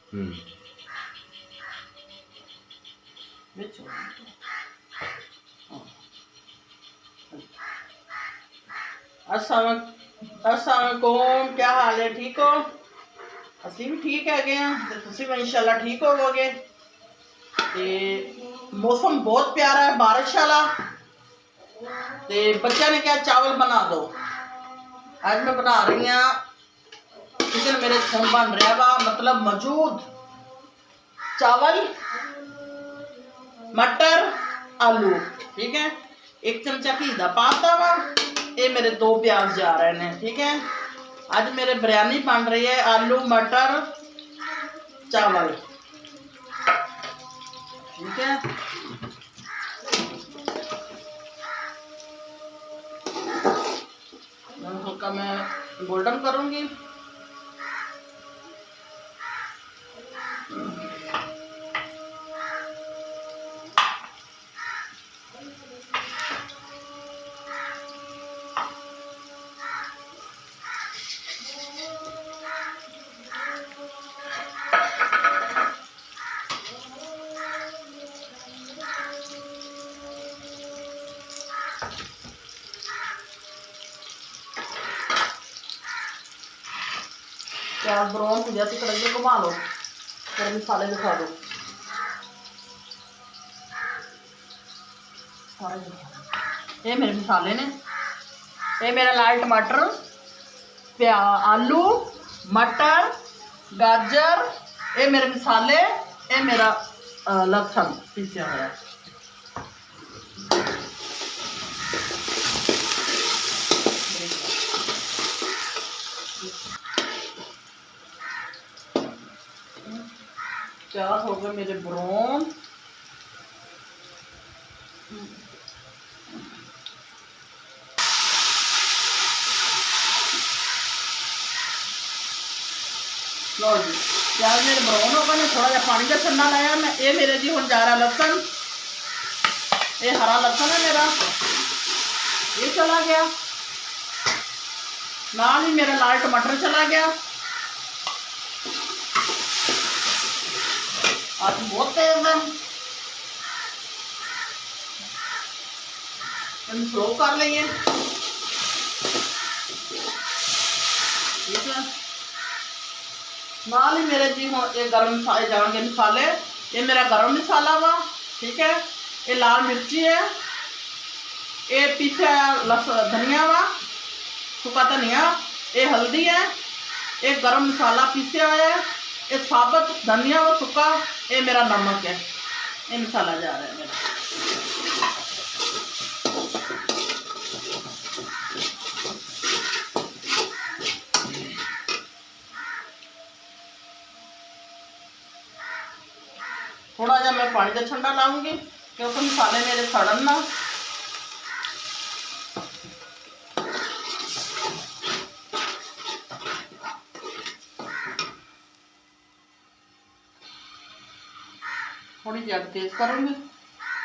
अस्सलामुअलैकुम, क्या हाल है? ठीक हो? असी भी ठीक है गए हैं, तुसी भी इंशाल्लाह ठीक होवोगे। मौसम बहुत प्यारा है, बारिश वाला। बच्चा ने क्या चावल बना दो। आज मैं बना रही हूँ चिकन, मेरे फोन बन रहा वा, मतलब मौजूद चावल, मटर, आलू। ठीक है, एक चमचा घी दा पाता वा, ये मेरे 2 प्याज जा रहे हैं। ठीक है, आज मेरे बिरयानी बन रही है, आलू मटर चावल। ठीक है, हल्का मैं गोल्डन करूंगी। प्याज ब्राउन हो जाती, कड़ाही घुमा लो, फिर मसाले दिखा दो सारे। ये मेरे मसाले ने, ये मेरा लाल टमाटर, आलू मटर गाजर, ये मेरे मसाले, ये मेरा लहसुन पीसा हुआ। प्याज हो गए मेरे ब्राउन। लो जी, प्याज मेरे ब्राउन हो गए, थोड़ा जहा पानी का छन्ना लाया मैं। ये मेरे जी हम जा रहा लहसुन, ये हरा लहसुन है मेरा, ये चला गया। नाल ही मेरा लाल टमाटर चला गया। आज बहुत तेज है, स्लो कर लिए। ठीक है, नाल ही मेरे जी हम ये गर्म मसाले जाएंगे मसाले। ये मेरा गर्म मसाला वा। ठीक है, ये लाल मिर्ची है, ये पीछे धनिया वा, सूखा धनिया, ये हल्दी है, ये गरम मसाला पीसा हुआ है, ये साबुत धनिया व सूखा, ये मेरा नमक है। ये मसाला जा रहा है मेरा। थोड़ा जहा मैं पानी का ठंडा लाऊंगी क्योंकि मसाले मेरे सड़न ना। थोड़ी जी अग तेज करूँगी,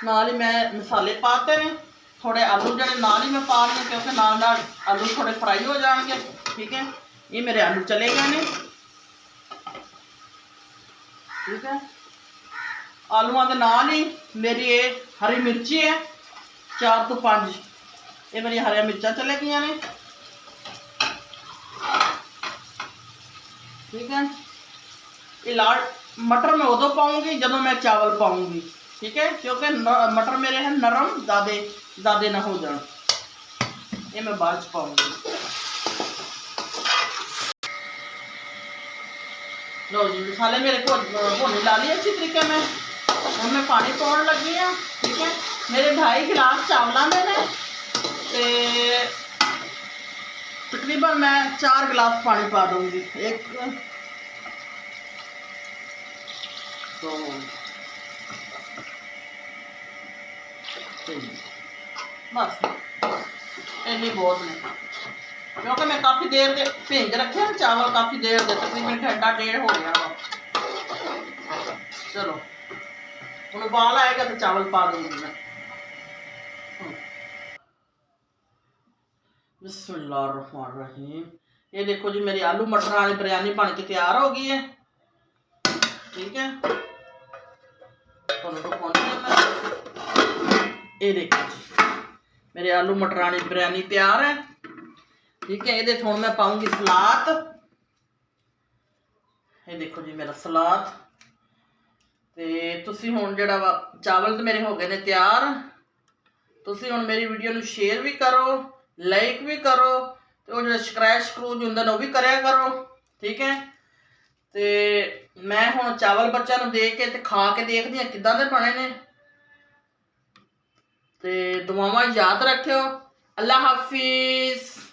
नाल ही मैं मसाले पाते हैं। थोड़े आलू जड़े नाल ही मैं पा रही हूँ क्योंकि नाल नाल आलू थोड़े फ्राई हो जाएंगे। ठीक है, ये मेरे आलू चले गए ने। ठीक है, आलूआं के नाल ही मेरी ये हरी मिर्ची है 4 तो 5, ये मेरी हरी मिर्चा चले गई ने। ठीक है, ये लाल मटर मैं उदों पाऊंगी जदों मैं चावल पाऊंगी। ठीक है, क्योंकि मटर मेरे हैं नरम, ज़्यादा ना हो जाए, ये मैं बाद च पाऊंगी। लो जी, मसाले मेरे को भुन ला लिए अच्छी तरीके में। अब मैं पानी पाने लगी हाँ। ठीक है, मेरे 2.5 गिलास चावलों में ने तकरीबन मैं 4 गिलास पानी पा दूंगी। एक तो बस इन्नी बहुत ने, क्योंकि मैं काफ़ी देर दे भेज रखे हैं चावल, काफ़ी देर दे, तकरीबन घंटा 1.5 हो गया वा। चलो हम उबाल आएगा तो चावल पा दूंगी मैं। बिस्मिल्लाहिर्रहमानिर्रहीम। ये देखो जी, मेरी आलू मटर वाली बिरयानी बन के तैयार हो गई है। ठीक है, ये देखो जी मेरे आलू मटरानी बिरयानी तैयार है। ठीक है, ये हुण मैं पाऊंगी सलाद। ये देखो जी मेरा सलाद। ते तुसी हुण जिहड़ा वा चावल तो मेरे हो गए ने तैयार। तुसी हुण मेरी वीडियो नूं शेयर भी करो, लाइक भी करो, ते वो जिहड़ा स्क्रैच हुंदा ने वो भी करया करो। ठीक है, ते मैं हुण चावल बच्चों नूं दे के ते खा के देखदी हां किदां दे बने ने। ते दुआवां याद रखियो। अल्लाह हाफिज़।